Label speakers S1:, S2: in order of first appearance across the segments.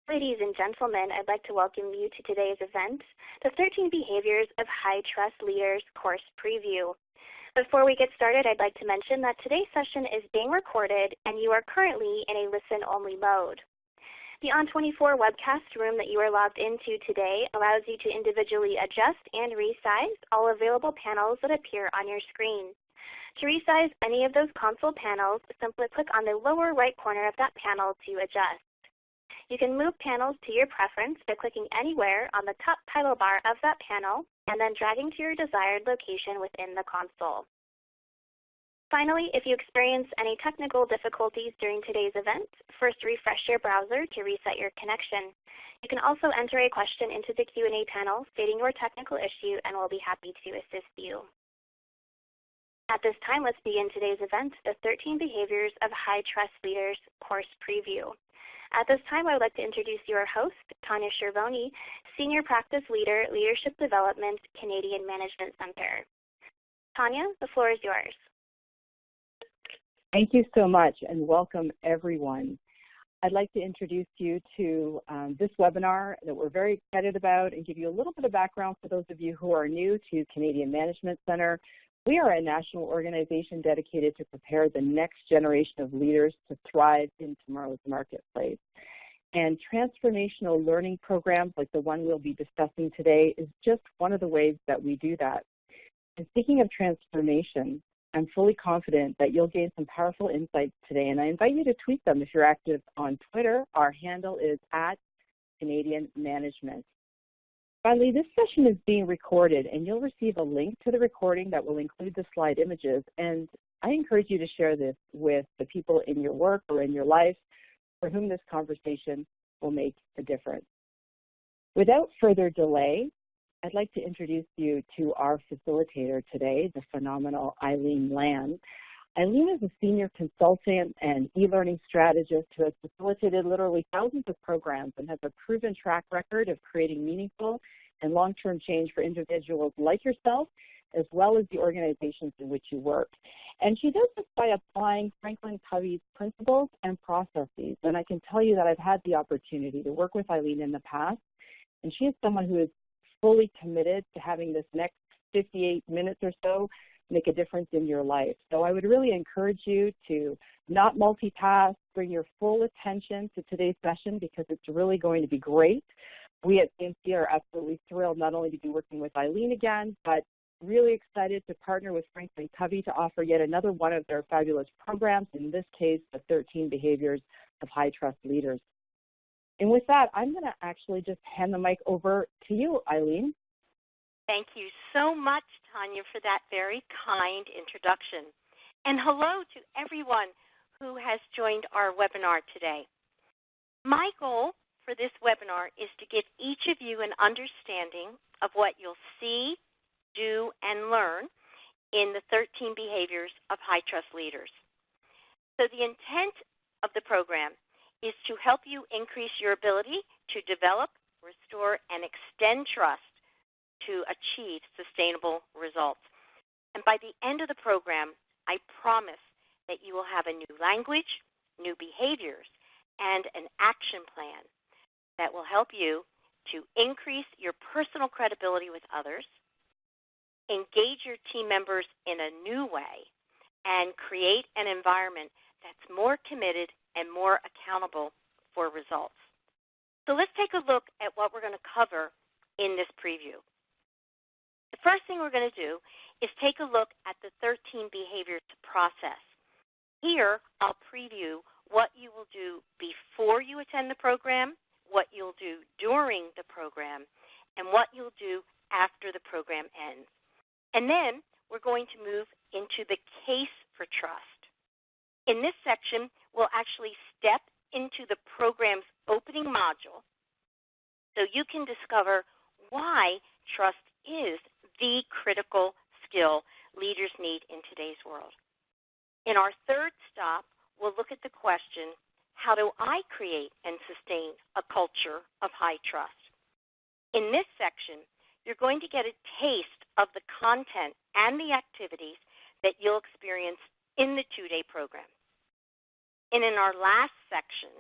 S1: Ladies and gentlemen, I'd like to welcome you to today's event, the 13 Behaviors of High Trust Leaders course preview. Before we get started, I'd like to mention that today's session is being recorded and you are currently in a listen-only mode. The On24 webcast room that you are logged into today allows you to individually adjust and resize all available panels that appear on your screen. To resize any of those console panels, simply click on the lower right corner of that panel to adjust. You can move panels to your preference by clicking anywhere on the top title bar of that panel and then dragging to your desired location within the console. Finally, if you experience any technical difficulties during today's event, first refresh your browser to reset your connection. You can also enter a question into the Q&A panel stating your technical issue and we'll be happy to assist you. At this time, let's begin today's event, the 13 Behaviors of High Trust Leaders course preview. At this time, I would like to introduce your host, Tanya Shervoni, Senior Practice Leader, Leadership Development, Canadian Management Center. Tanya, the floor is yours.
S2: Thank you so much, and welcome everyone. I'd like to introduce you to this webinar that we're very excited about and give you a little bit of background for those of you who are new to Canadian Management Center. We are a national organization dedicated to prepare the next generation of leaders to thrive in tomorrow's marketplace. And transformational learning programs like the one we'll be discussing today is just one of the ways that we do that. And speaking of transformation, I'm fully confident that you'll gain some powerful insights today, and I invite you to tweet them if you're active on Twitter. Our handle is @CanadianManagement. Finally, this session is being recorded, and you'll receive a link to the recording that will include the slide images. And I encourage you to share this with the people in your work or in your life for whom this conversation will make a difference. Without further delay, I'd like to introduce you to our facilitator today, the phenomenal Eileen Land. Eileen is a senior consultant and e-learning strategist who has facilitated literally thousands of programs and has a proven track record of creating meaningful and long-term change for individuals like yourself, as well as the organizations in which you work. And she does this by applying Franklin Covey's principles and processes. And I can tell you that I've had the opportunity to work with Eileen in the past, and she is someone who is fully committed to having this next 58 minutes or so make a difference in your life. So I would really encourage you to not multitask, bring your full attention to today's session because it's really going to be great. We at CMC are absolutely thrilled not only to be working with Eileen again, but really excited to partner with Franklin Covey to offer yet another one of their fabulous programs, in this case, the 13 Behaviors of High Trust Leaders. And with that, I'm going to actually just hand the mic over to you, Eileen.
S3: Thank you so much, Tanya, for that very kind introduction. And hello to everyone who has joined our webinar today. My goal for this webinar is to give each of you an understanding of what you'll see, do, and learn in the 13 Behaviors of High Trust Leaders. So the intent of the program is to help you increase your ability to develop, restore, and extend trust to achieve sustainable results. And by the end of the program, I promise that you will have a new language, new behaviors, and an action plan that will help you to increase your personal credibility with others, engage your team members in a new way, and create an environment that's more committed and more accountable for results. So let's take a look at what we're going to cover in this preview. The first thing we're going to do is take a look at the 13 Behaviors process. Here, I'll preview what you will do before you attend the program, what you'll do during the program, and what you'll do after the program ends. And then we're going to move into the case for trust. In this section, we'll actually step into the program's opening module so you can discover why trust is the critical skill leaders need in today's world. In our third stop, we'll look at the question, how do I create and sustain a culture of high trust? In this section, you're going to get a taste of the content and the activities that you'll experience in the two-day program. And in our last section,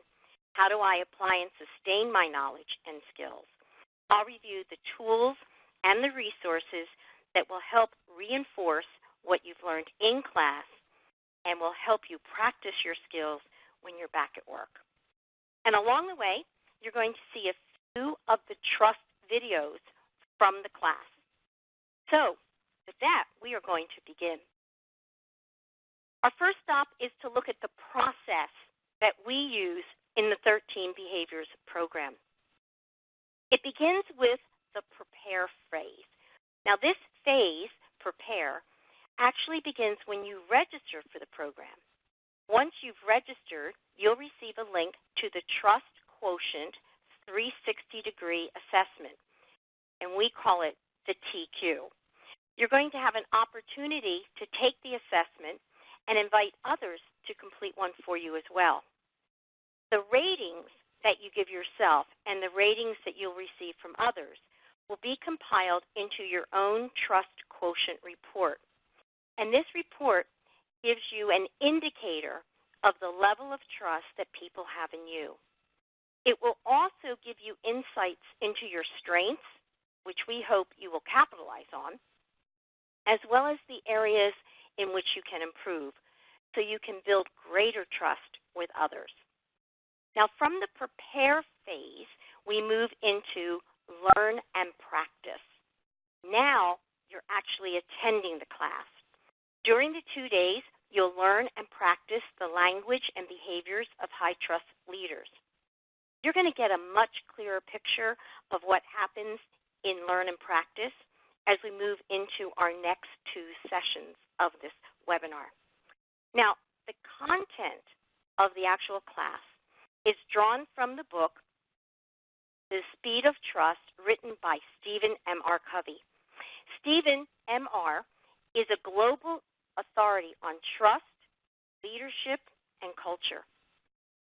S3: How do I apply and sustain my knowledge and skills? I'll review the tools and the resources that will help reinforce what you've learned in class and will help you practice your skills when you're back at work. And along the way, you're going to see a few of the trust videos from the class. So, with that, we are going to begin. Our first stop is to look at the process that we use in the 13 Behaviors program. It begins with the prepare phase. Now, this phase, prepare, actually begins when you register for the program. Once you've registered, you'll receive a link to the Trust Quotient 360-degree assessment, and we call it the TQ. You're going to have an opportunity to take the assessment and invite others to complete one for you as well. The ratings that you give yourself and the ratings that you'll receive from others will be compiled into your own Trust Quotient report. And this report gives you an indicator of the level of trust that people have in you. It will also give you insights into your strengths, which we hope you will capitalize on, as well as the areas in which you can improve, so you can build greater trust with others. Now, from the prepare phase, we move into learn and practice. Now, you're actually attending the class. During the 2 days, you'll learn and practice the language and behaviors of high-trust leaders. You're going to get a much clearer picture of what happens in learn and practice as we move into our next 2 sessions of this webinar. Now, the content of the actual class is drawn from the book, The Speed of Trust, written by Stephen M.R. Covey. Stephen M.R. is a global authority on trust, leadership, and culture.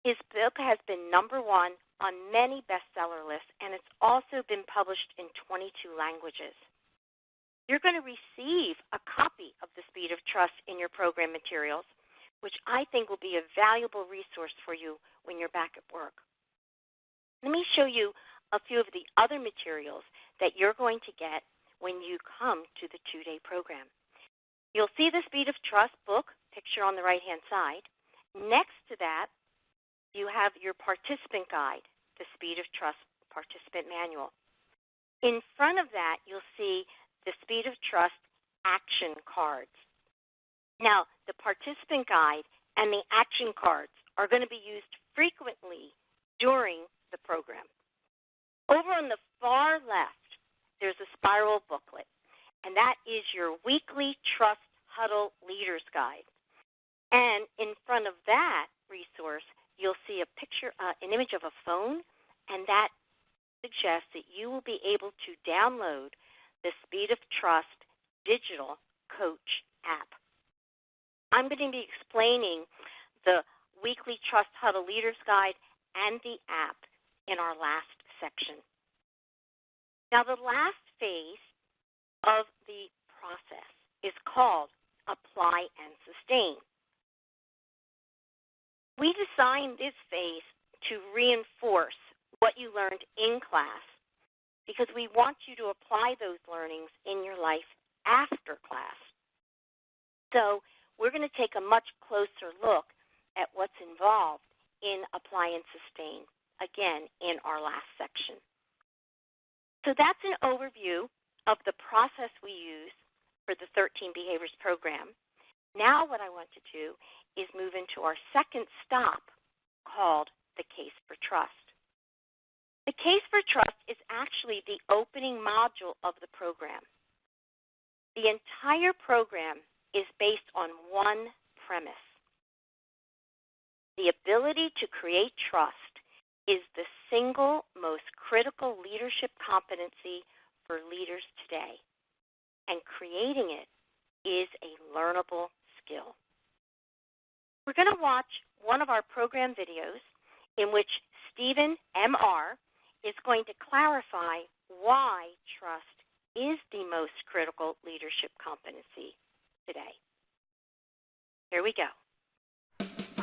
S3: His book has been #1 on many bestseller lists, and it's also been published in 22 languages. You're going to receive a copy of The Speed of Trust in your program materials, which I think will be a valuable resource for you when you're back at work. Let me show you a few of the other materials that you're going to get when you come to the 2-day program. You'll see the Speed of Trust book, picture on the right-hand side. Next to that, you have your participant guide, the Speed of Trust participant manual. In front of that, you'll see the Speed of Trust action cards. Now, the participant guide and the action cards are going to be used frequently during the program. Over on the far left, there's a spiral booklet, and that is your weekly Trust Huddle Leaders Guide. And in front of that resource, you'll see a picture, an image of a phone, and that suggests that you will be able to download the Speed of Trust digital coach app. I'm going to be explaining the weekly Trust Huddle Leaders Guide and the app in our last section. Now, the last phase of the process is called Apply and Sustain. We designed this phase to reinforce what you learned in class because we want you to apply those learnings in your life after class. So we're going to take a much closer look at what's involved in Apply and Sustain, again, in our last section. So that's an overview of the process we use for the 13 Behaviors program. Now what I want to do is move into our second stop called the Case for Trust. The Case for Trust is actually the opening module of the program. The entire program is based on one premise. The ability to create trust is the single most critical leadership competency for leaders today, and creating it is a learnable skill. We're going to watch one of our program videos in which Stephen M.R. is going to clarify why trust is the most critical leadership competency today. Here we go.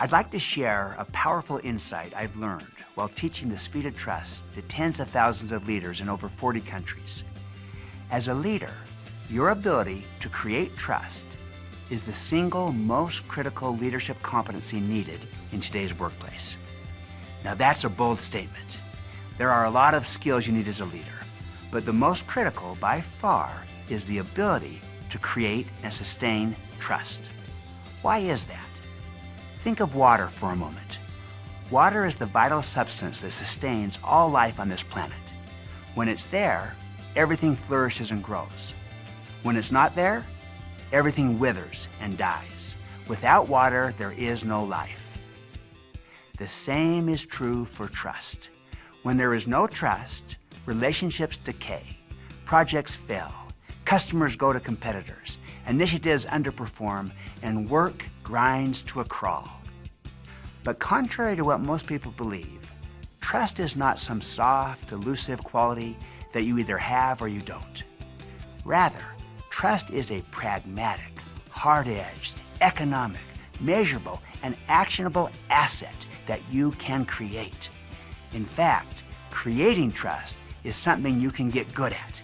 S4: I'd like to share a powerful insight I've learned while teaching the speed of trust to tens of thousands of leaders in over 40 countries. As a leader, your ability to create trust is the single most critical leadership competency needed in today's workplace. Now that's a bold statement. There are a lot of skills you need as a leader, but the most critical by far is the ability to create and sustain trust. Why is that? Think of water for a moment. Water is the vital substance that sustains all life on this planet. When it's there, everything flourishes and grows. When it's not there, everything withers and dies. Without water, there is no life. The same is true for trust. When there is no trust, relationships decay, projects fail, customers go to competitors, initiatives underperform, and work grinds to a crawl. But contrary to what most people believe, trust is not some soft, elusive quality that you either have or you don't. Rather, trust is a pragmatic, hard-edged, economic, measurable, and actionable asset that you can create. In fact, creating trust is something you can get good at,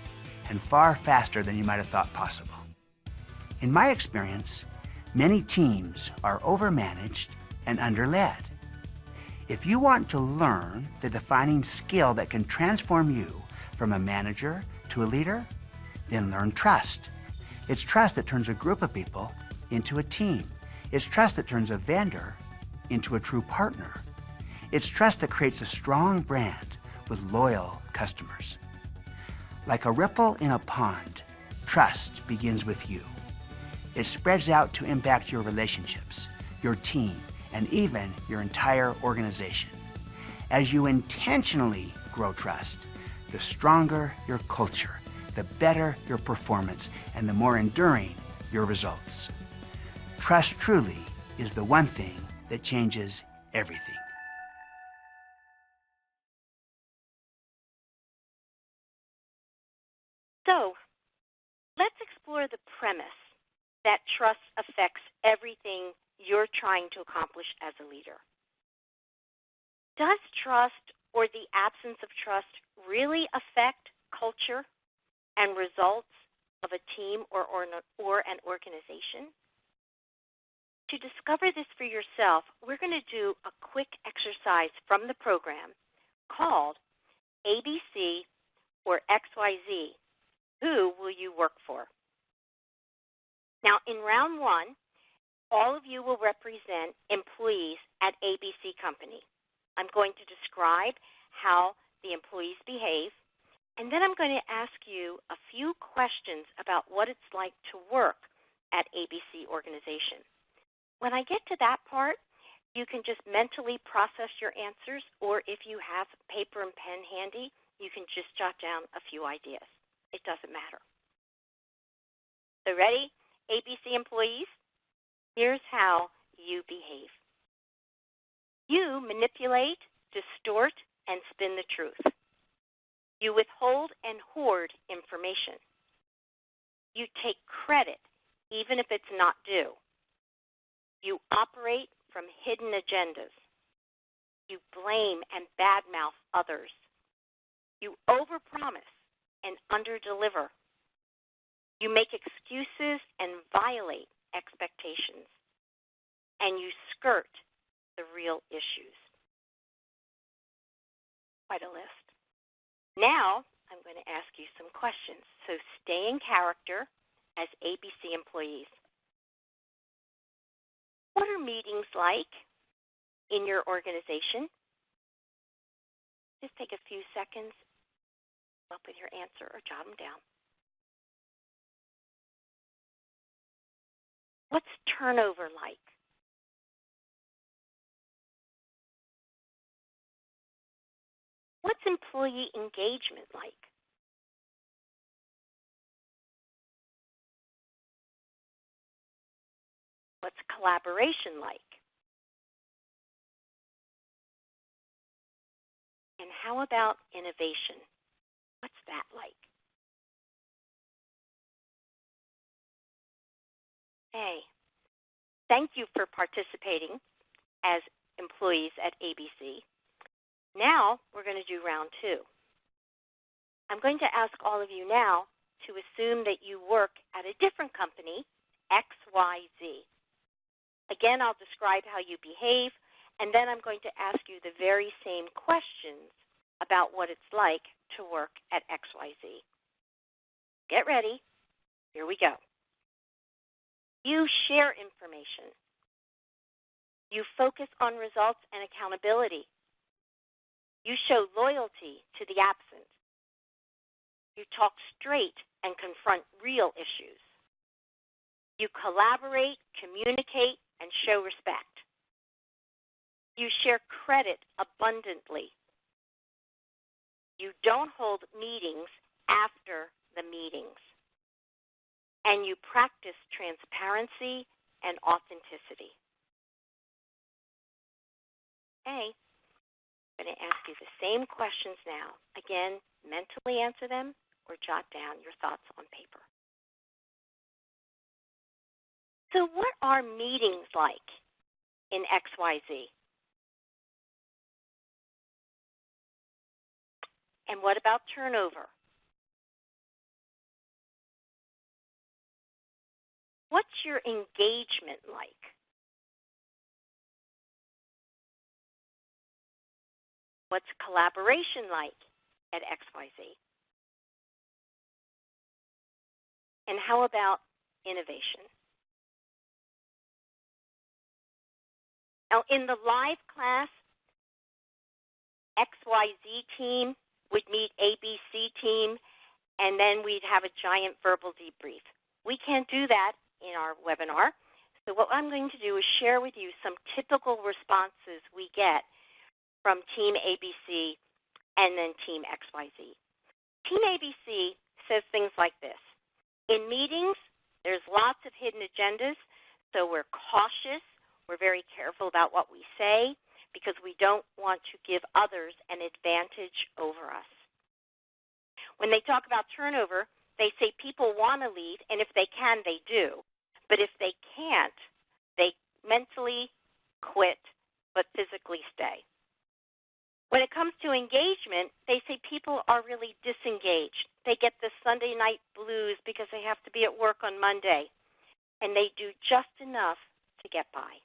S4: and far faster than you might have thought possible. In my experience, many teams are overmanaged and underled. If you want to learn the defining skill that can transform you from a manager to a leader, then learn trust. It's trust that turns a group of people into a team. It's trust that turns a vendor into a true partner. It's trust that creates a strong brand with loyal customers. Like a ripple in a pond, trust begins with you. It spreads out to impact your relationships, your team, and even your entire organization. As you intentionally grow trust, the stronger your culture, the better your performance, and the more enduring your results. Trust truly is the one thing that changes everything.
S3: So, let's explore the premise that trust affects everything you're trying to accomplish as a leader. Does trust or the absence of trust really affect culture and results of a team or an organization? To discover this for yourself, we're going to do a quick exercise from the program called ABC or XYZ. Who will you work for? Now, in round one, all of you will represent employees at ABC Company. I'm going to describe how the employees behave, and then I'm going to ask you a few questions about what it's like to work at ABC Organization. When I get to that part, you can just mentally process your answers, or if you have paper and pen handy, you can just jot down a few ideas. It doesn't matter. So ready, ABC employees? Here's how you behave. You manipulate, distort, and spin the truth. You withhold and hoard information. You take credit even if it's not due. You operate from hidden agendas. You blame and badmouth others. You overpromise and underdeliver. You make excuses and violate expectations. And you skirt the real issues. Quite a list. Now, I'm going to ask you some questions. So stay in character as ABC employees. What are meetings like in your organization? Just take a few seconds, come up with your answer, or jot them down. What's turnover like? What's employee engagement like? What's collaboration like? And how about innovation? What's that like? Hey, thank you for participating. as employees at ABC. Now we're going to do round 2. I'm going to ask all of you now to assume that you work at a different company, XYZ. Again, I'll describe how you behave, and then I'm going to ask you the very same questions about what it's like to work at XYZ. Get ready. Here we go. You share information. You focus on results and accountability. You show loyalty to the absent. You talk straight and confront real issues. You collaborate, communicate, and show respect. You share credit abundantly. You don't hold meetings after the meetings. And you practice transparency and authenticity. Okay, I'm going to ask you the same questions now. Again, mentally answer them or jot down your thoughts on paper. So what are meetings like in XYZ? And what about turnover? What's your engagement like? What's collaboration like at XYZ? And how about innovation? Now, in the live class, XYZ team would meet ABC team, and then we'd have a giant verbal debrief. We can't do that in our webinar. So what I'm going to do is share with you some typical responses we get from Team ABC and then Team XYZ. Team ABC says things like this. In meetings, there's lots of hidden agendas, so we're cautious. We're very careful about what we say because we don't want to give others an advantage over us. When they talk about turnover, they say people want to leave, and if they can, they do. But if they can't, they mentally quit but physically stay. When it comes to engagement, they say people are really disengaged. They get the Sunday night blues because they have to be at work on Monday, and they do just enough to get by.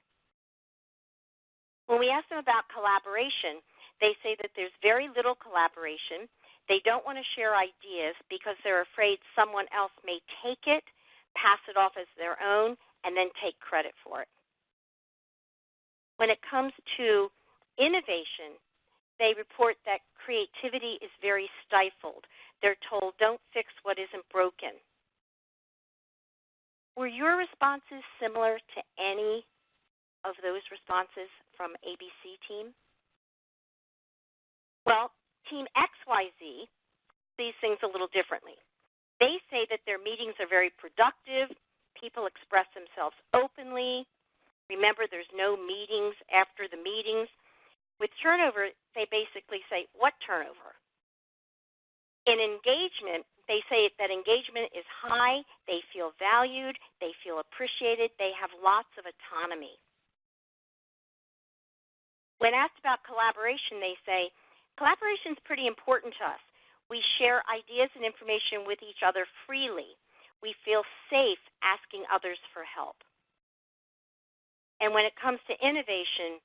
S3: When we ask them about collaboration, they say that there's very little collaboration. They don't want to share ideas because they're afraid someone else may take it, pass it off as their own, and then take credit for it. When it comes to innovation, they report that creativity is very stifled. They're told, don't fix what isn't broken. Were your responses similar to any of those responses from ABC team? Well, Team XYZ sees things a little differently. They say that their meetings are very productive. People express themselves openly. Remember, there's no meetings after the meetings. With turnover, they basically say, what turnover? In engagement, they say that engagement is high, they feel valued, they feel appreciated, they have lots of autonomy. When asked about collaboration, they say, collaboration is pretty important to us. We share ideas and information with each other freely. We feel safe asking others for help. And when it comes to innovation,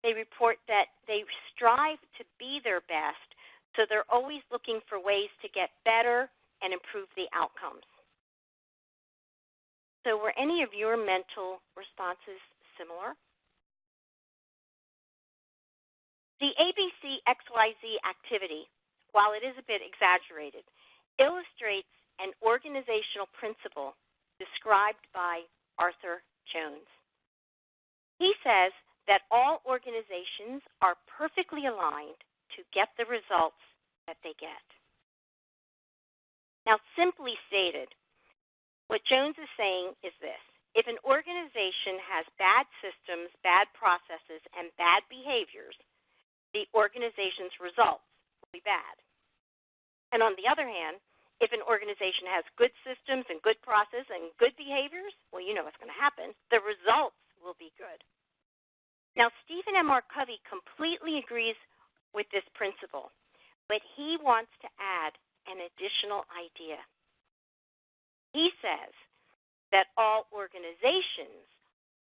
S3: they report that they strive to be their best, so they're always looking for ways to get better and improve the outcomes. So were any of your mental responses similar? The ABC XYZ activity, while it is a bit exaggerated, illustrates an organizational principle described by Arthur Jones. He says that all organizations are perfectly aligned to get the results that they get. Now, simply stated, what Jones is saying is this. If an organization has bad systems, bad processes, and bad behaviors, the organization's results will be bad. And on the other hand, if an organization has good systems and good processes and good behaviors, well, you know what's going to happen. The results will be good. Now, Stephen M. R. Covey completely agrees with this principle, but he wants to add an additional idea. He says that all organizations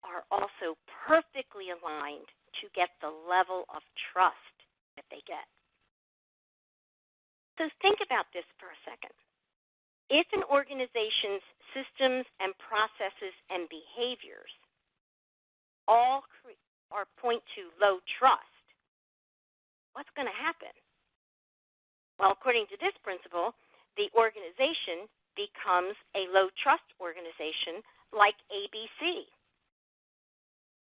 S3: are also perfectly aligned to get the level of trust that they get. So think about this for a second. If an organization's systems and processes and behaviors all point to low trust, what's going to happen? Well, according to this principle, the organization becomes a low trust organization like ABC.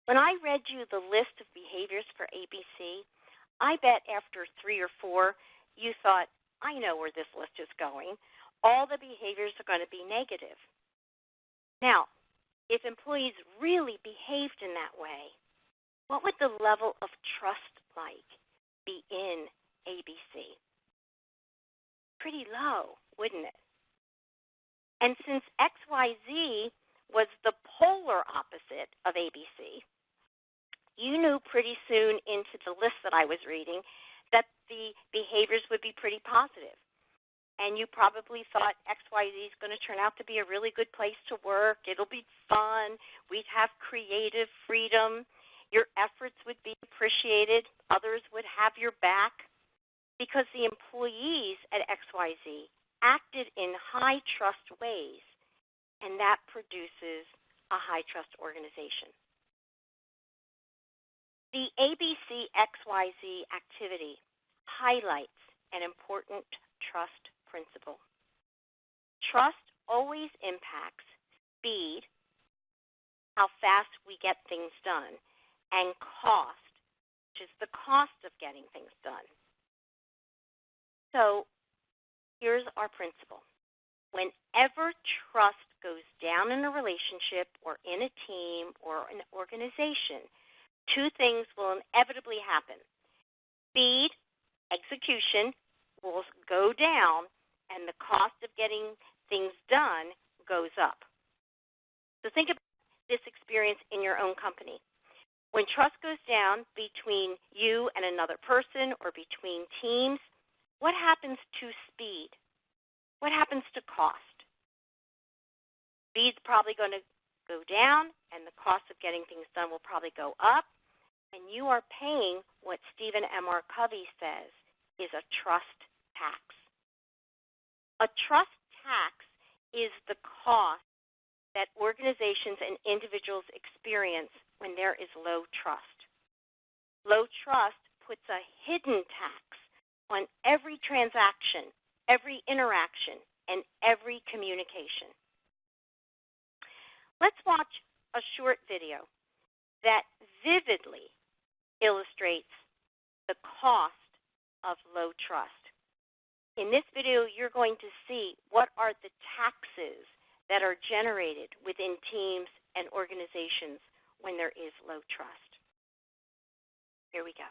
S3: When I read you the list of behaviors for ABC, I bet after 3 or 4 you thought, I know where this list is going. All the behaviors are going to be negative. Now, if employees really behaved in that way, what would the level of trust like be in ABC? Pretty low, wouldn't it? And since XYZ was the polar opposite of ABC, you knew pretty soon into the list that I was reading that the behaviors would be pretty positive. And you probably thought XYZ is going to turn out to be a really good place to work. It'll be fun. We'd have creative freedom. Your efforts would be appreciated. Others would have your back because the employees at XYZ acted in high trust ways, and that produces a high trust organization. The ABC XYZ activity highlights an important trust principle. Trust always impacts speed, how fast we get things done, and cost, which is the cost of getting things done. So here's our principle. Whenever trust goes down in a relationship or in a team or an organization, 2 things will inevitably happen. Speed, execution will go down, and the cost of getting things done goes up. So think about this experience in your own company. When trust goes down between you and another person or between teams, what happens to speed? What happens to cost? Speed's probably going to go down, and the cost of getting things done will probably go up, and you are paying what Stephen M. R. Covey says is a trust tax. A trust tax is the cost that organizations and individuals experience when there is low trust. Low trust puts a hidden tax on every transaction, every interaction, and every communication. Let's watch a short video that vividly illustrates the cost of low trust. In this video, you're going to see what are the taxes that are generated within teams and organizations when there is low trust. Here we go.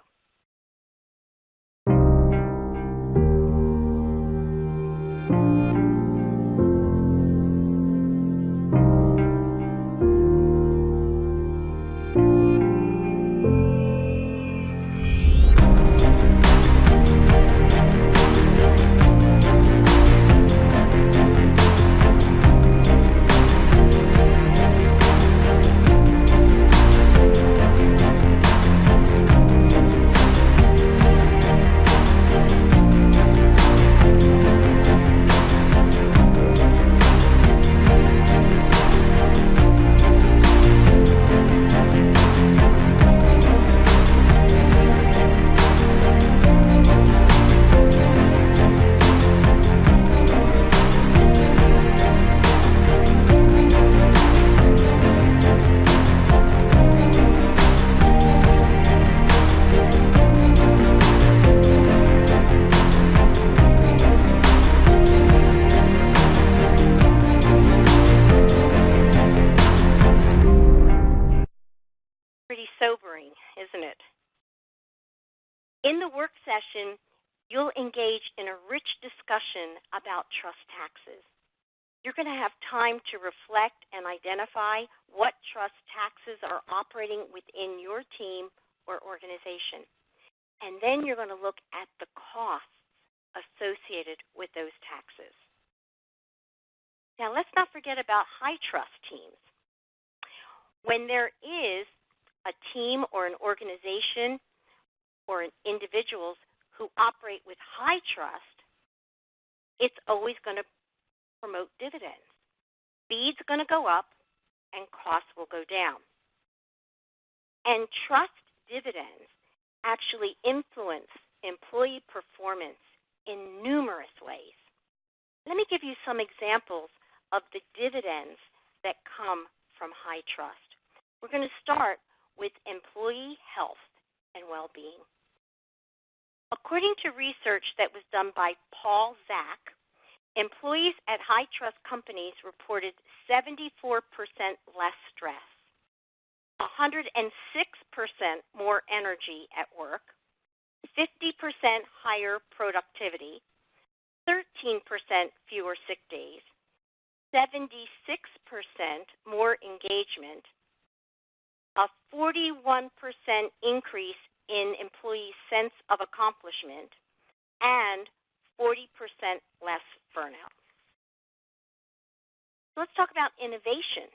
S3: Sobering, isn't it? In the work session, you'll engage in a rich discussion about trust taxes. You're going to have time to reflect and identify what trust taxes are operating within your team or organization. And then you're going to look at the costs associated with those taxes. Now, let's not forget about high trust teams. When there is a team or an organization or individuals who operate with high trust, it's always going to promote dividends. Speed's going to go up and costs will go down. And trust dividends actually influence employee performance in numerous ways. Let me give you some examples of the dividends that come from high trust. We're going to start with employee health and well-being. According to research that was done by Paul Zak, employees at high-trust companies reported 74% less stress, 106% more energy at work, 50% higher productivity, 13% fewer sick days, 76% more engagement, a 41% increase in employees' sense of accomplishment, and 40% less burnout. Let's talk about innovation.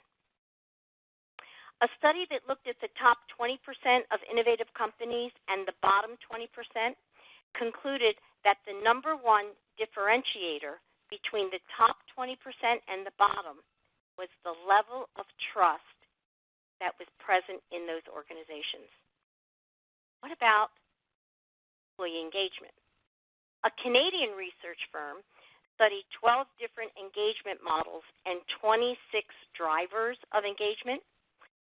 S3: A study that looked at the top 20% of innovative companies and the bottom 20% concluded that the number one differentiator between the top 20% and the bottom was the level of trust that was present in those organizations. What about employee engagement? A Canadian research firm studied 12 different engagement models and 26 drivers of engagement,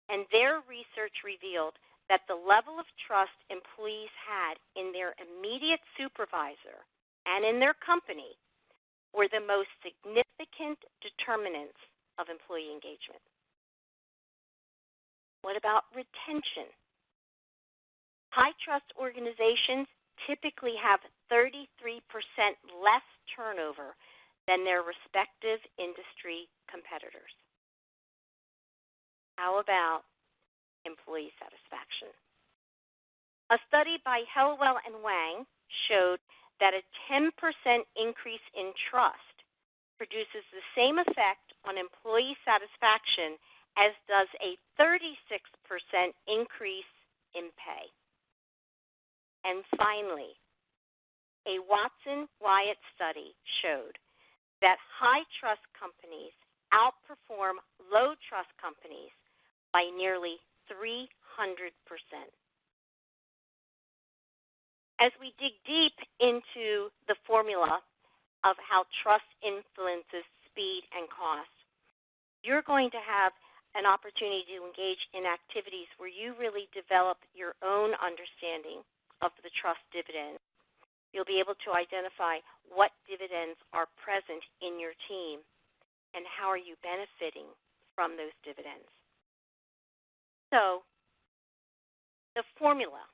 S3: and their research revealed that the level of trust employees had in their immediate supervisor and in their company were the most significant determinants of employee engagement. What about retention? High trust organizations typically have 33% less turnover than their respective industry competitors. How about employee satisfaction? A study by Helwell and Wang showed that a 10% increase in trust produces the same effect on employee satisfaction as does a 36% increase in pay. And finally, a Watson-Wyatt study showed that high-trust companies outperform low-trust companies by nearly 300%. As we dig deep into the formula of how trust influences speed and cost, you're going to have an opportunity to engage in activities where you really develop your own understanding of the trust dividend. You'll be able to identify what dividends are present in your team and how are you benefiting from those dividends. So, the formula,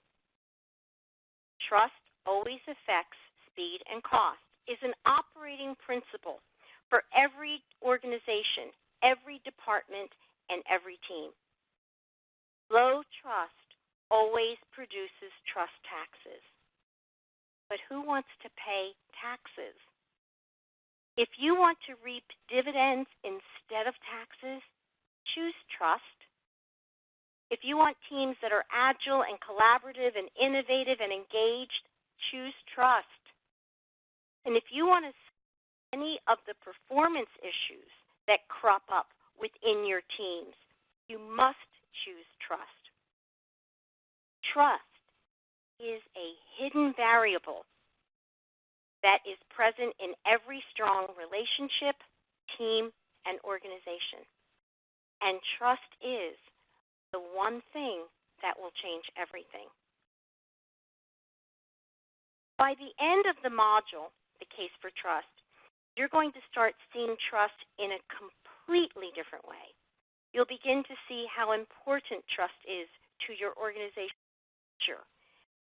S3: trust always affects speed and cost, is an operating principle for every organization, every department, and every team. Low trust always produces trust taxes. But who wants to pay taxes? If you want to reap dividends instead of taxes, choose trust. If you want teams that are agile and collaborative and innovative and engaged, choose trust. And if you want to see any of the performance issues that crop up within your teams, you must choose trust. Trust is a hidden variable that is present in every strong relationship, team, and organization. And trust is the one thing that will change everything. By the end of the module, The Case for Trust, you're going to start seeing trust in a completely different way. You'll begin to see how important trust is to your organization,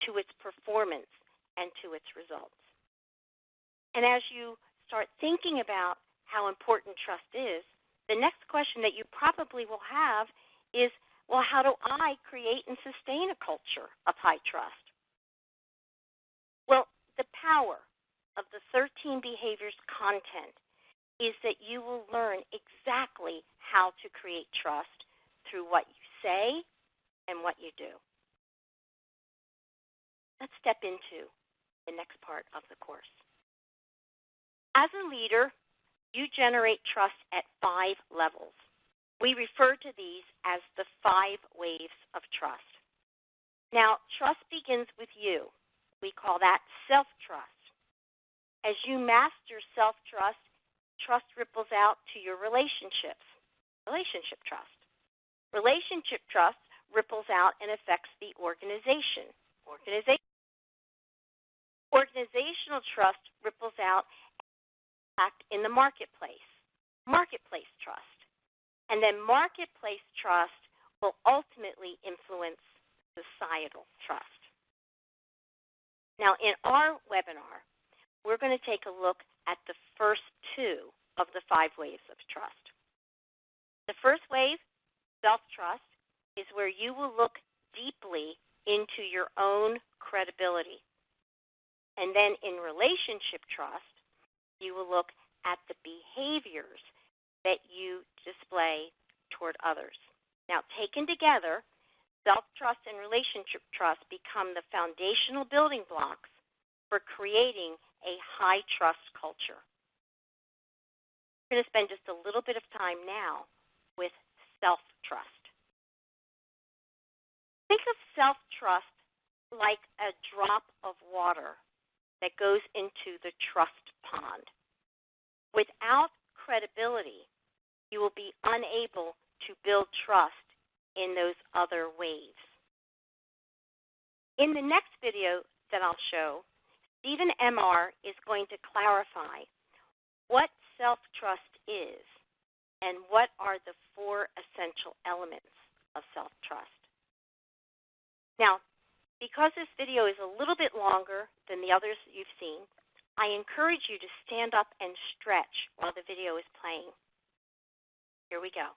S3: to its performance, and to its results. And as you start thinking about how important trust is, the next question that you probably will have is, well, how do I create and sustain a culture of high trust? Well, the power of the 13 behaviors content is that you will learn exactly how to create trust through what you say and what you do. Let's step into the next part of the course. As a leader, you generate trust at 5 levels. We refer to these as the 5 waves of trust. Now, trust begins with you. We call that self-trust. As you master self-trust, trust ripples out to your relationships. Relationship trust. Relationship trust ripples out and affects the organization. Organizational trust ripples out in the marketplace. Marketplace trust. And then marketplace trust will ultimately influence societal trust. Now, in our webinar, we're going to take a look at the first 2 of the 5 waves of trust. The first wave, self-trust, is where you will look deeply into your own credibility. And then in relationship trust, you will look at the behaviors that you display toward others. Now, taken together, self-trust and relationship trust become the foundational building blocks for creating a high-trust culture. We're going to spend just a little bit of time now with self-trust. Think of self-trust like a drop of water that goes into the trust pond. Without credibility, you will be unable to build trust in those other waves. In the next video that I'll show, Stephen M.R. is going to clarify what self-trust is and what are the 4 essential elements of self-trust. Now, because this video is a little bit longer than the others that you've seen, I encourage you to stand up and stretch while the video is playing. Here we go.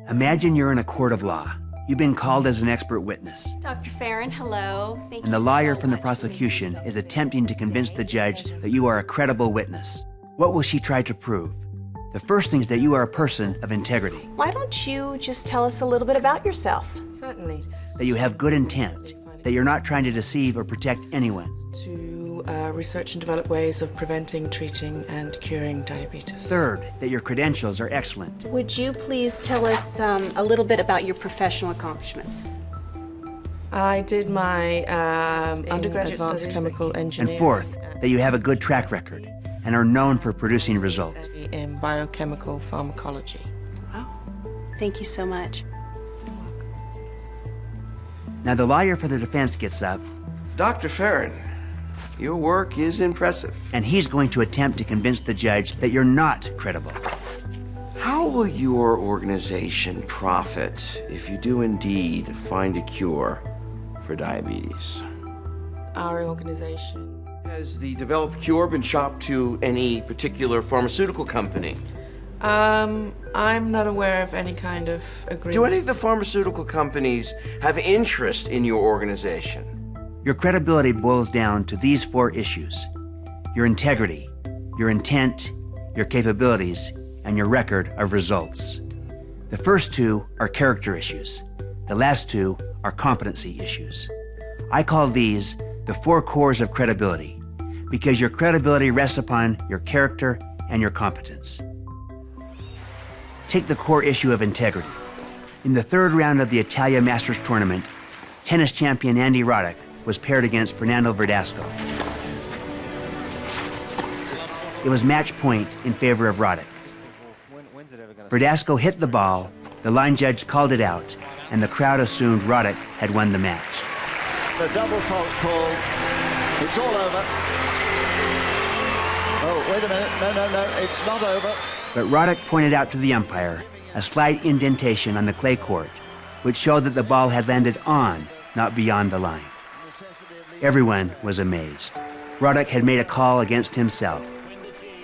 S4: Imagine you're in a court of law. You've been called as an expert witness.
S5: Dr. Farron, hello. Thank you.
S4: And the lawyer
S5: so
S4: from the
S5: much for
S4: prosecution
S5: being
S4: is
S5: so
S4: attempting to convince the judge that you are a credible witness. What will she try to prove? The first thing is that you are a person of integrity.
S5: Why don't you just tell us a little bit about yourself?
S6: Certainly.
S4: That you have good intent. That you're not trying to deceive or protect anyone.
S6: To research and develop ways of preventing, treating, and curing diabetes.
S4: Third, that your credentials are excellent.
S5: Would you please tell us a little bit about your professional accomplishments?
S6: I did my undergraduate advanced chemical engineering.
S4: And fourth, that you have a good track record and are known for producing results.
S6: In biochemical pharmacology.
S5: Oh, thank you so much.
S4: Now the lawyer for the defense gets up.
S7: Dr. Farron, your work is impressive.
S4: And he's going to attempt to convince the judge that you're not credible.
S7: How will your organization profit if you do indeed find a cure for diabetes?
S6: Our organization.
S7: Has the developed cure been shopped to any particular pharmaceutical company?
S6: I'm not aware of any kind of agreement.
S7: Do any of the pharmaceutical companies have interest in your organization?
S4: Your credibility boils down to these 4 issues: your integrity, your intent, your capabilities, and your record of results. The first 2 are character issues. The last 2 are competency issues. I call these the 4 cores of credibility, because your credibility rests upon your character and your competence. Take the core issue of integrity. In the 3rd round of the Italia Masters tournament, tennis champion Andy Roddick was paired against Fernando Verdasco. It was match point in favor of Roddick. Verdasco hit the ball, the line judge called it out, and the crowd assumed Roddick had won the match.
S8: The double fault called. It's all over. Oh, wait a minute. No, it's not over.
S4: But Roddick pointed out to the umpire a slight indentation on the clay court, which showed that the ball had landed on, not beyond the line. Everyone was amazed. Roddick had made a call against himself,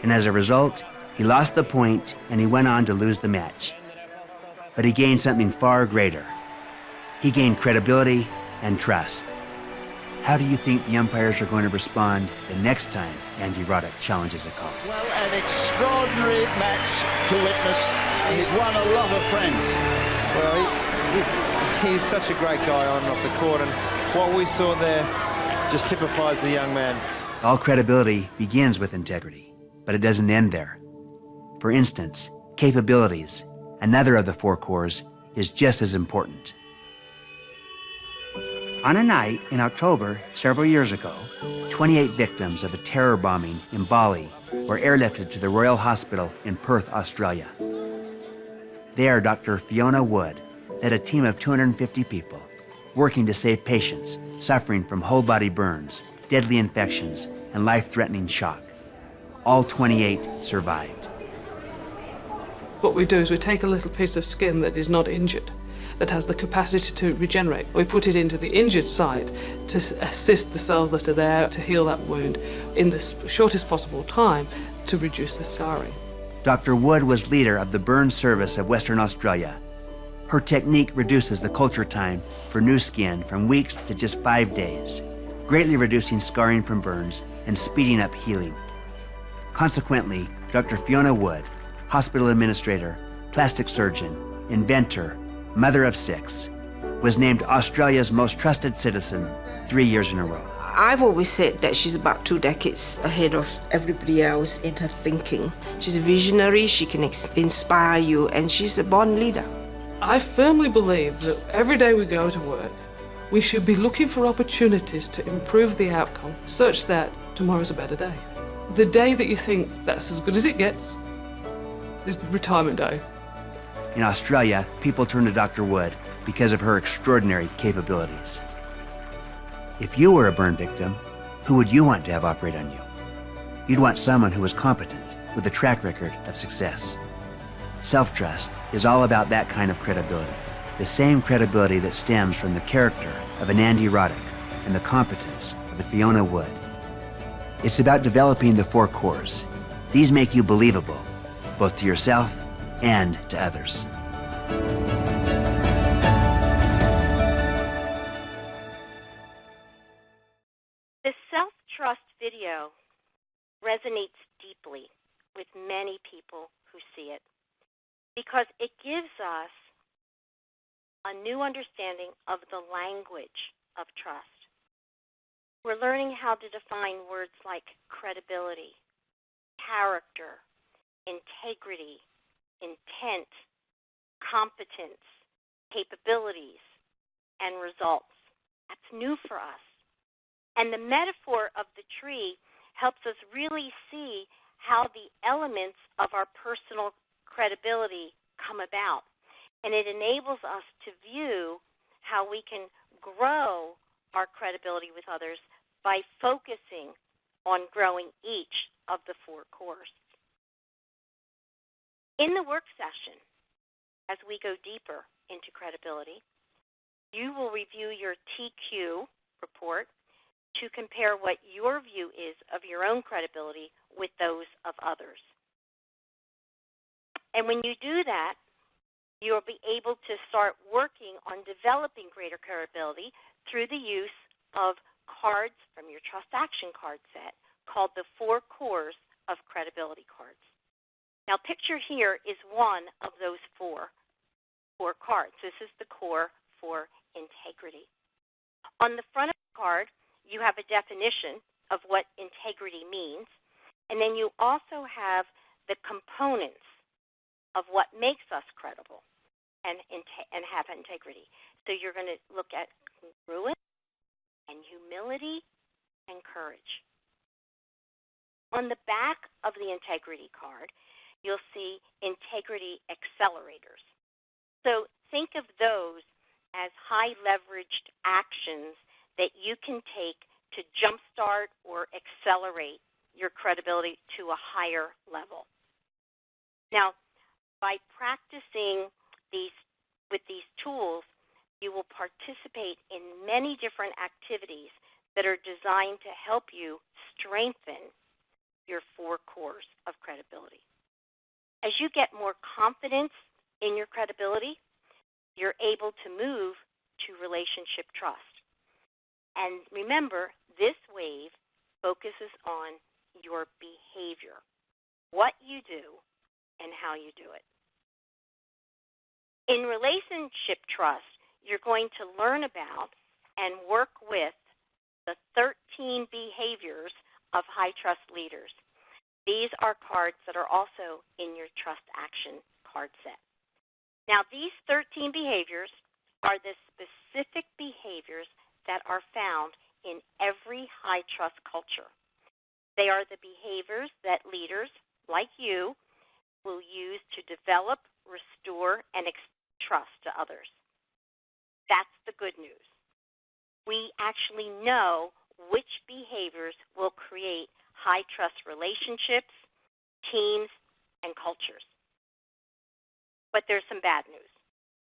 S4: and as a result, He lost the point, and he went on to lose the match. But he gained something far greater. He gained credibility and trust. How do you think the umpires are going to respond the next time Andy Roddick challenges a call?
S8: Well, an extraordinary match to witness. He's won a lot of friends.
S9: Well, he's such a great guy on and off the court, and what we saw there just typifies the young man.
S4: All credibility begins with integrity, but it doesn't end there. For instance, capabilities, another of the four cores, is just as important. On a night in October several years ago, 28 victims of a terror bombing in Bali were airlifted to the Royal Hospital in Perth, Australia. There, Dr. Fiona Wood led a team of 250 people working to save patients suffering from whole-body burns, deadly infections, and life-threatening shock. All 28 survived.
S10: What we do is we take a little piece of skin that is not injured, that has the capacity to regenerate. We put it into the injured site to assist the cells that are there to heal that wound in the shortest possible time to reduce the scarring.
S4: Dr. Wood was leader of the burn service of Western Australia. Her technique reduces the culture time for new skin from weeks to just 5 days, greatly reducing scarring from burns and speeding up healing. Consequently, Dr. Fiona Wood, hospital administrator, plastic surgeon, inventor, mother of 6, was named Australia's most trusted citizen 3 years in a row.
S11: I've always said that she's about 2 decades ahead of everybody else in her thinking. She's a visionary, she can inspire you, and she's a born leader.
S10: I firmly believe that every day we go to work, we should be looking for opportunities to improve the outcome such that tomorrow's a better day. The day that you think that's as good as it gets is the retirement day.
S4: In Australia, people turn to Dr. Wood because of her extraordinary capabilities. If you were a burn victim, who would you want to have operate on you? You'd want someone who was competent, with a track record of success. Self-trust is all about that kind of credibility, the same credibility that stems from the character of an Andy Roddick and the competence of a Fiona Wood. It's about developing the 4 cores. These make you believable, both to yourself and to others.
S3: The self-trust video resonates deeply with many people who see it because it gives us a new understanding of the language of trust. We're learning how to define words like credibility, character, integrity, intent, competence, capabilities, and results. That's new for us. And the metaphor of the tree helps us really see how the elements of our personal credibility come about. And it enables us to view how we can grow our credibility with others by focusing on growing each of the 4 cores. In the work session, as we go deeper into credibility, you will review your TQ report to compare what your view is of your own credibility with those of others. And when you do that, you'll be able to start working on developing greater credibility through the use of cards from your Trust Action card set called the 4 cores of credibility cards. Now, picture here is one of those 4 cards. This is the core for integrity. On the front of the card, you have a definition of what integrity means, and then you also have the components of what makes us credible and have integrity. So you're going to look at congruence and humility and courage. On the back of the integrity card, you'll see integrity accelerators. So think of those as high leveraged actions that you can take to jumpstart or accelerate your credibility to a higher level. Now, by practicing with these tools, you will participate in many different activities that are designed to help you strengthen your 4 cores of credibility. As you get more confidence in your credibility, you're able to move to relationship trust. And remember, this wave focuses on your behavior, what you do, and how you do it. In relationship trust, you're going to learn about and work with the 13 behaviors of high trust leaders. These are cards that are also in your trust action card set. Now, these 13 behaviors are the specific behaviors that are found in every high trust culture. They are the behaviors that leaders like you will use to develop, restore, and extend trust to others. That's the good news. We actually know which behaviors will create high trust relationships, teams, and cultures. But there's some bad news.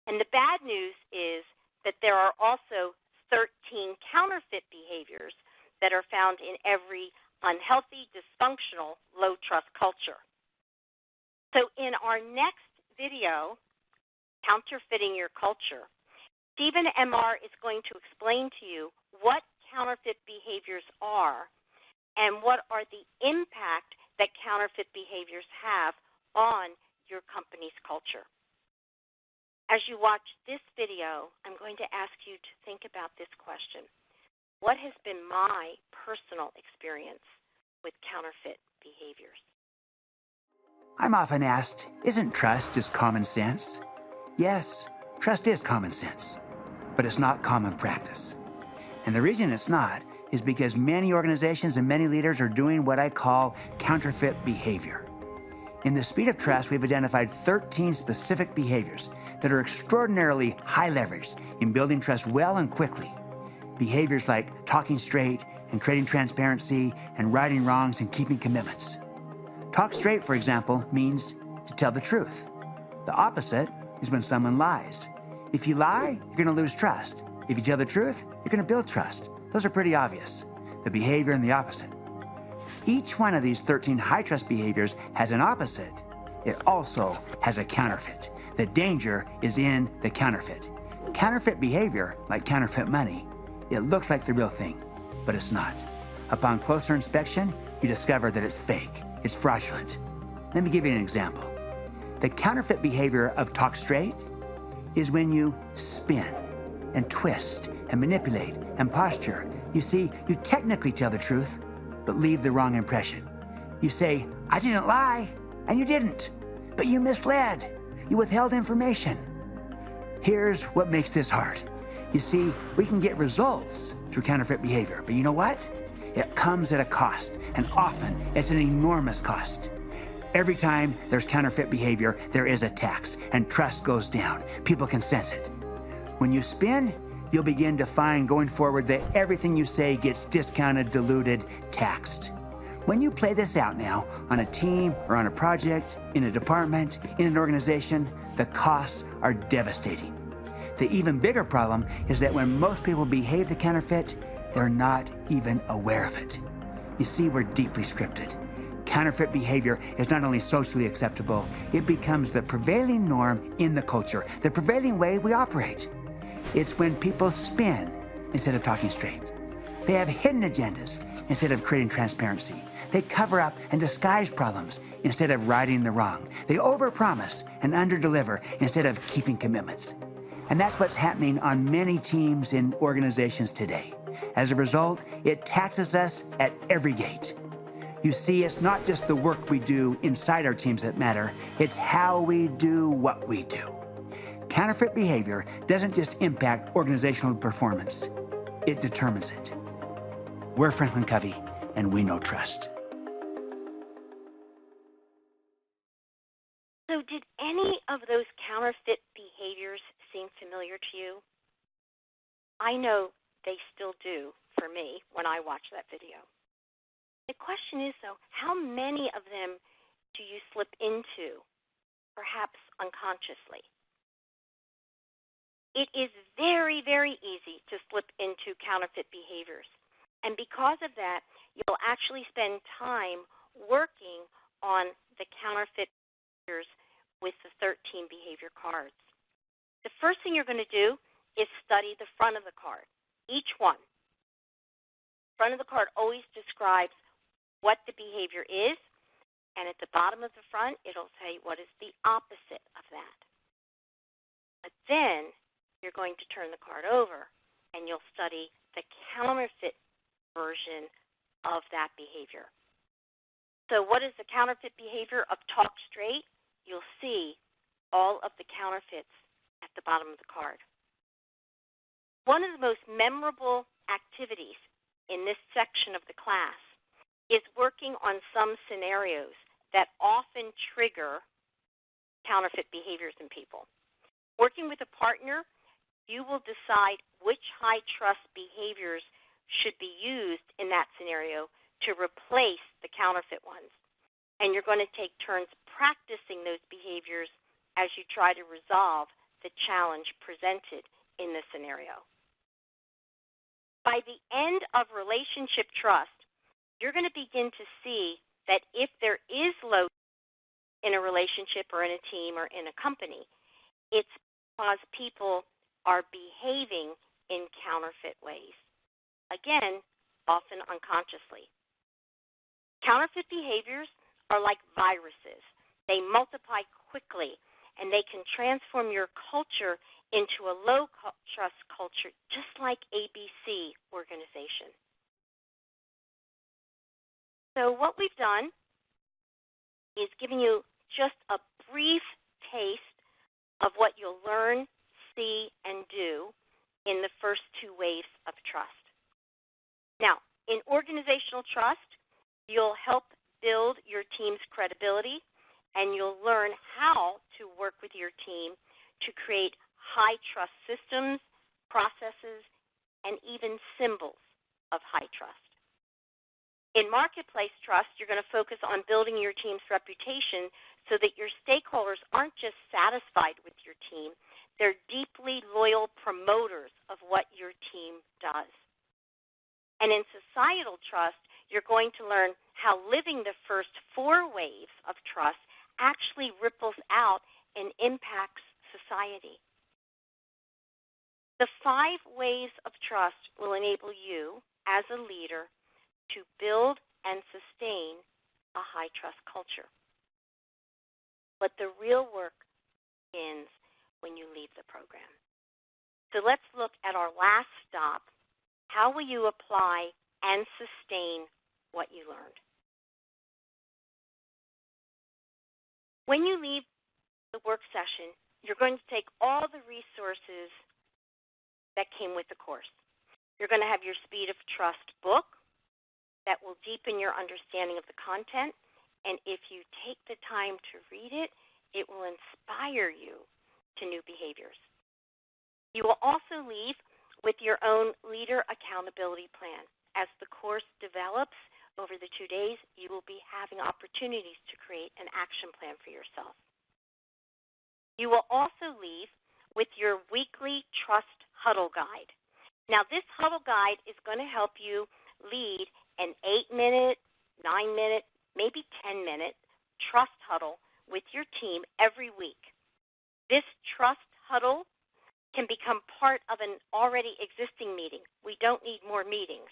S3: And the bad news is that there are also 13 counterfeit behaviors that are found in every unhealthy, dysfunctional, low trust culture. So in our next video, Counterfeiting Your Culture, Stephen M.R. is going to explain to you what counterfeit behaviors are and what are the impact that counterfeit behaviors have on your company's culture. As you watch this video, I'm going to ask you to think about this question. What has been my personal experience with counterfeit behaviors?
S4: I'm often asked, isn't trust just common sense? Yes, trust is common sense, but it's not common practice. And the reason it's not is because many organizations and many leaders are doing what I call counterfeit behavior. In the Speed of Trust, we've identified 13 specific behaviors that are extraordinarily high leverage in building trust well and quickly. Behaviors like talking straight and creating transparency and righting wrongs and keeping commitments. Talk straight, for example, means to tell the truth. The opposite is when someone lies. If you lie, you're going to lose trust. If you tell the truth, you're going to build trust. Those are pretty obvious, the behavior and the opposite. Each one of these 13 high trust behaviors has an opposite. It also has a counterfeit. The danger is in the counterfeit. Counterfeit behavior, like counterfeit money, it looks like the real thing, but it's not. Upon closer inspection, you discover that it's fake, it's fraudulent. Let me give you an example. The counterfeit behavior of talk straight is when you spin and twist and manipulate and posture. You see, you technically tell the truth, but leave the wrong impression. You say, I didn't lie, and you didn't, but you misled. You withheld information. Here's what makes this hard. You see, we can get results through counterfeit behavior, but you know what? It comes at a cost, and often it's an enormous cost. Every time there's counterfeit behavior, there is a tax, and trust goes down. People can sense it. When you spin, you'll begin to find going forward that everything you say gets discounted, diluted, taxed. When you play this out now on a team or on a project, in a department, in an organization, the costs are devastating. The even bigger problem is that when most people behave the counterfeit, they're not even aware of it. You see, we're deeply scripted. Counterfeit behavior is not only socially acceptable, it becomes the prevailing norm in the culture, the prevailing way we operate. It's when people spin instead of talking straight. They have hidden agendas instead of creating transparency. They cover up and disguise problems instead of righting the wrong. They overpromise and underdeliver instead of keeping commitments. And that's what's happening on many teams and organizations today. As a result, it taxes us at every gate. You see, it's not just the work we do inside our teams that matter, it's how we do what we do. Counterfeit behavior doesn't just impact organizational performance, it determines it. We're Franklin Covey, and we know trust.
S3: So did any of those counterfeit behaviors seem familiar to you? I know they still do for me when I watch that video. The question is, though, how many of them do you slip into, perhaps unconsciously? It is very, very easy to slip into counterfeit behaviors. And because of that, you'll actually spend time working on the counterfeit with the 13 behavior cards. The first thing you're going to do is study the front of the card, each one. The front of the card always describes what the behavior is, and at the bottom of the front, it'll say what is the opposite of that. But then you're going to turn the card over, and you'll study the counterfeit version of that behavior. So what is the counterfeit behavior of talk straight? You'll see all of the counterfeits at the bottom of the card. One of the most memorable activities in this section of the class is working on some scenarios that often trigger counterfeit behaviors in people. Working with a partner, you will decide which high-trust behaviors should be used in that scenario to replace the counterfeit ones. And you're going to take turns practicing those behaviors as you try to resolve the challenge presented in the scenario. By the end of relationship trust, you're going to begin to see that if there is low in a relationship or in a team or in a company, it's because people are behaving in counterfeit ways. Again, often unconsciously. Counterfeit behaviors are like viruses. They multiply quickly, and they can transform your culture into a low-trust culture, just like ABC organization. So what we've done is giving you just a brief taste of what you'll learn, see, and do in the first two waves of trust. Now, in organizational trust, you'll help build your team's credibility, and you'll learn how to work with your team to create high trust systems, processes, and even symbols of high trust. In marketplace trust, you're going to focus on building your team's reputation so that your stakeholders aren't just satisfied with your team, they're deeply loyal promoters of what your team does. And in societal trust, you're going to learn how living the first four waves of trust actually ripples out and impacts society. The 5 ways of trust will enable you, as a leader, to build and sustain a high-trust culture. But the real work begins when you leave the program. So let's look at our last stop. How will you apply and sustain what you learned? When you leave the work session, you're going to take all the resources that came with the course. You're going to have your Speed of Trust book that will deepen your understanding of the content, and if you take the time to read it, it will inspire you to new behaviors. You will also leave with your own leader accountability plan. As the course develops over the 2 days, you will be having opportunities to create an action plan for yourself. You will also leave with your weekly Trust Huddle Guide. Now, this Huddle Guide is going to help you lead an 8-minute, 9-minute, maybe 10-minute Trust Huddle with your team every week. This Trust Huddle can become part of an already existing meeting. We don't need more meetings.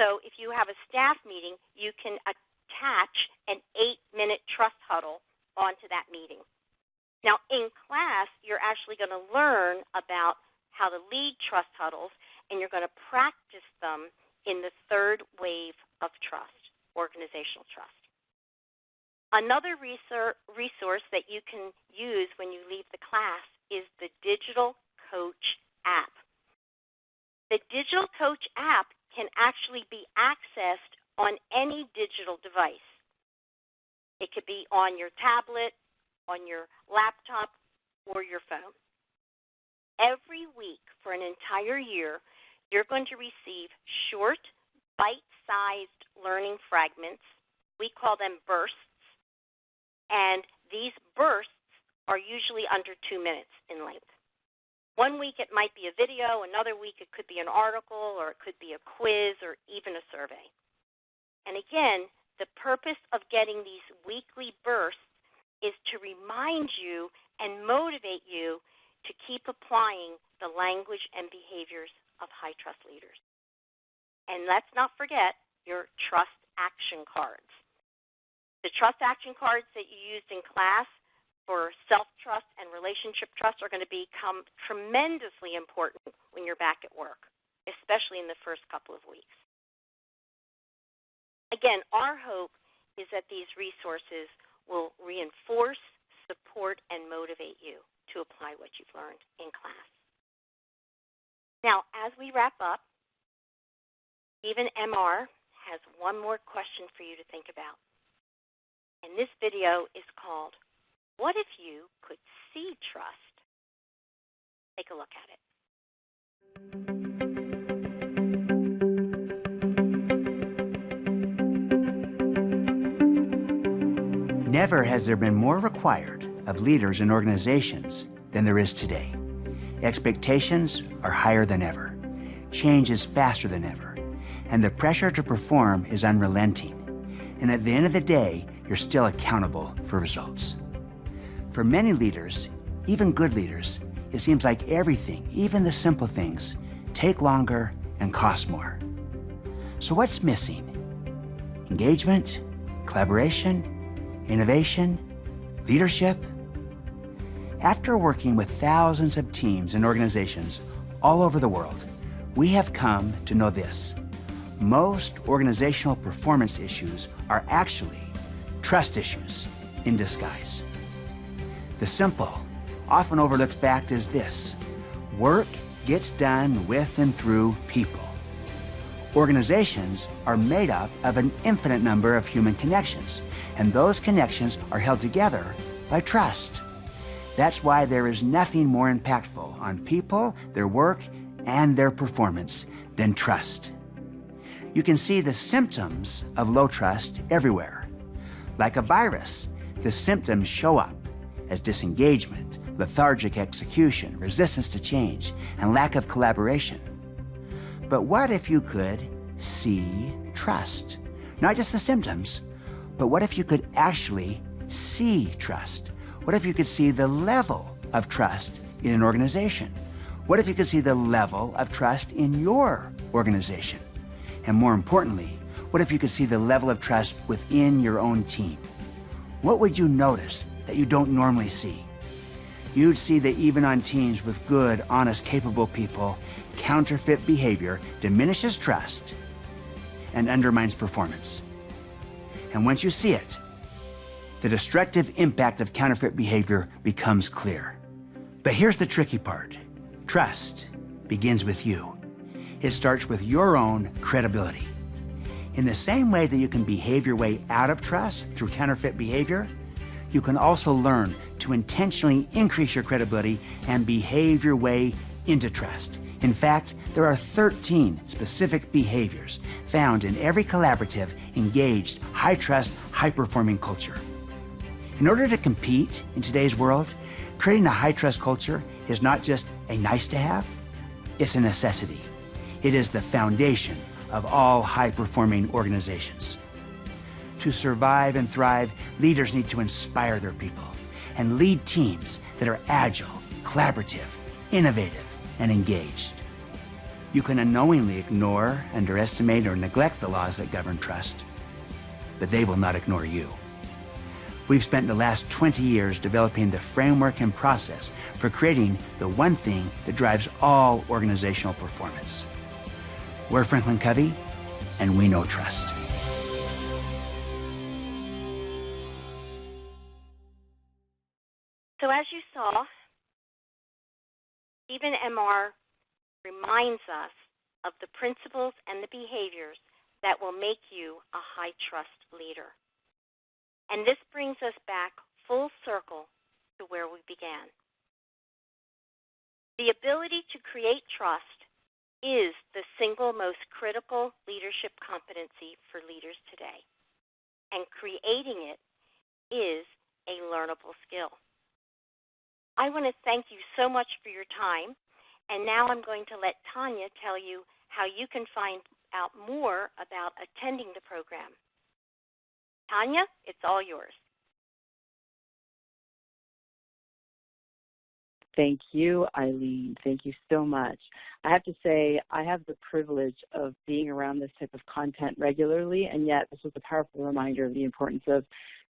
S3: So if you have a staff meeting, you can attach an 8-minute Trust Huddle onto that meeting. Now, in class, you're actually going to learn about how to lead Trust Huddles, and you're going to practice them in the 3rd wave of trust, organizational trust. Another resource that you can use when you leave the class is the Digital Coach app. The Digital Coach app can actually be accessed on any digital device. It could be on your tablet, on your laptop, or your phone. Every week for an entire year, you're going to receive short, bite-sized learning fragments. We call them bursts. And these bursts are usually under 2 minutes in length. 1 week it might be a video, another week it could be an article, or it could be a quiz, or even a survey. And again, the purpose of getting these weekly bursts is to remind you and motivate you to keep applying the language and behaviors of high trust leaders. And let's not forget your trust action cards. The trust action cards that you used in class for self-trust and relationship trust are going to become tremendously important when you're back at work, especially in the first couple of weeks. Again, our hope is that these resources will reinforce, support, and motivate you to apply what you've learned in class. Now, as we wrap up, Stephen MR has one more question for you to think about. And this video is called, What If You Could See Trust? Take a look at it.
S4: Never has there been more required of leaders and organizations than there is today. Expectations are higher than ever. Change is faster than ever. And the pressure to perform is unrelenting. And at the end of the day, you're still accountable for results. For many leaders, even good leaders, it seems like everything, even the simple things, take longer and cost more. So what's missing? Engagement, collaboration, innovation, leadership? After working with thousands of teams and organizations all over the world, we have come to know this. Most organizational performance issues are actually trust issues in disguise. The simple, often overlooked fact is this: work gets done with and through people. Organizations are made up of an infinite number of human connections, and those connections are held together by trust. That's why there is nothing more impactful on people, their work, and their performance than trust. You can see the symptoms of low trust everywhere. Like a virus, the symptoms show up as disengagement, lethargic execution, resistance to change, and lack of collaboration. But what if you could see trust? Not just the symptoms, but what if you could actually see trust? What if you could see the level of trust in an organization? What if you could see the level of trust in your organization? And more importantly, what if you could see the level of trust within your own team? What would you notice that you don't normally see? You'd see that even on teams with good, honest, capable people, counterfeit behavior diminishes trust and undermines performance. And once you see it, the destructive impact of counterfeit behavior becomes clear. But here's the tricky part. Trust begins with you. It starts with your own credibility. In the same way that you can behave your way out of trust through counterfeit behavior, you can also learn to intentionally increase your credibility and behave your way into trust. In fact, there are 13 specific behaviors found in every collaborative, engaged, high-trust, high-performing culture. In order to compete in today's world, creating a high-trust culture is not just a nice-to-have, it's a necessity. It is the foundation of all high-performing organizations. To survive and thrive, leaders need to inspire their people and lead teams that are agile, collaborative, innovative, and engaged. You can unknowingly ignore, underestimate, or neglect the laws that govern trust, but they will not ignore you. We've spent the last 20 years developing the framework and process for creating the one thing that drives all organizational performance. We're Franklin Covey, and we know trust.
S3: So as you saw, Stephen MR reminds us of the principles and the behaviors that will make you a high-trust leader. And this brings us back full circle to where we began. The ability to create trust is the single most critical leadership competency for leaders today. And creating it is a learnable skill. I want to thank you so much for your time. And now I'm going to let Tanya tell you how you can find out more about attending the program. Tanya, it's all yours.
S2: Thank you, Eileen. Thank you so much. I have to say, I have the privilege of being around this type of content regularly, and yet this was a powerful reminder of the importance of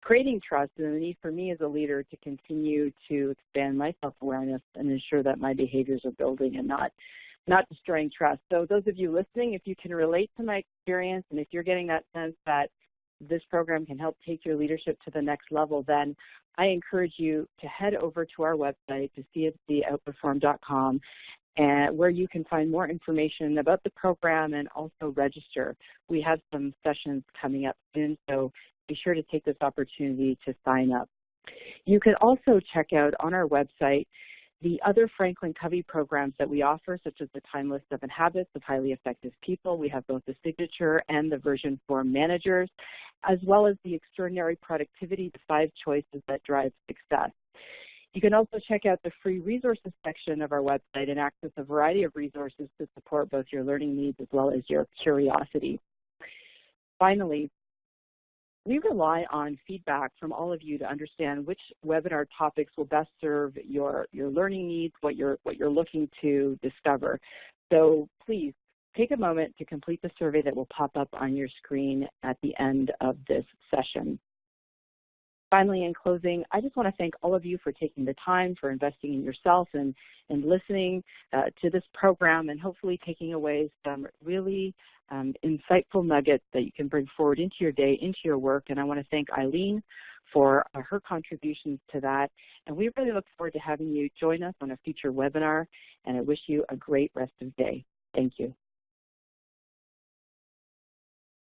S2: creating trust and the need for me as a leader to continue to expand my self-awareness and ensure that my behaviors are building and not destroying trust. So those of you listening, if you can relate to my experience and if you're getting that sense that this program can help take your leadership to the next level, then I encourage you to head over to our website, to cfcoutperform.com, and where you can find more information about the program and also register. We have some sessions coming up soon, so be sure to take this opportunity to sign up. You can also check out on our website the other Franklin Covey programs that we offer, such as the Timeless 7 Habits of Highly Effective People. We have both the Signature and the version for managers, as well as the Extraordinary Productivity, the 5 choices that drive success. You can also check out the free resources section of our website and access a variety of resources to support both your learning needs as well as your curiosity. Finally, we rely on feedback from all of you to understand which webinar topics will best serve your learning needs, what you're looking to discover. So please take a moment to complete the survey that will pop up on your screen at the end of this session. Finally, in closing, I just want to thank all of you for taking the time, for investing in yourself and listening to this program, and hopefully taking away some really insightful nuggets that you can bring forward into your day, into your work. And I want to thank Eileen for her contributions to that. And we really look forward to having you join us on a future webinar, and I wish you a great rest of the day. Thank you.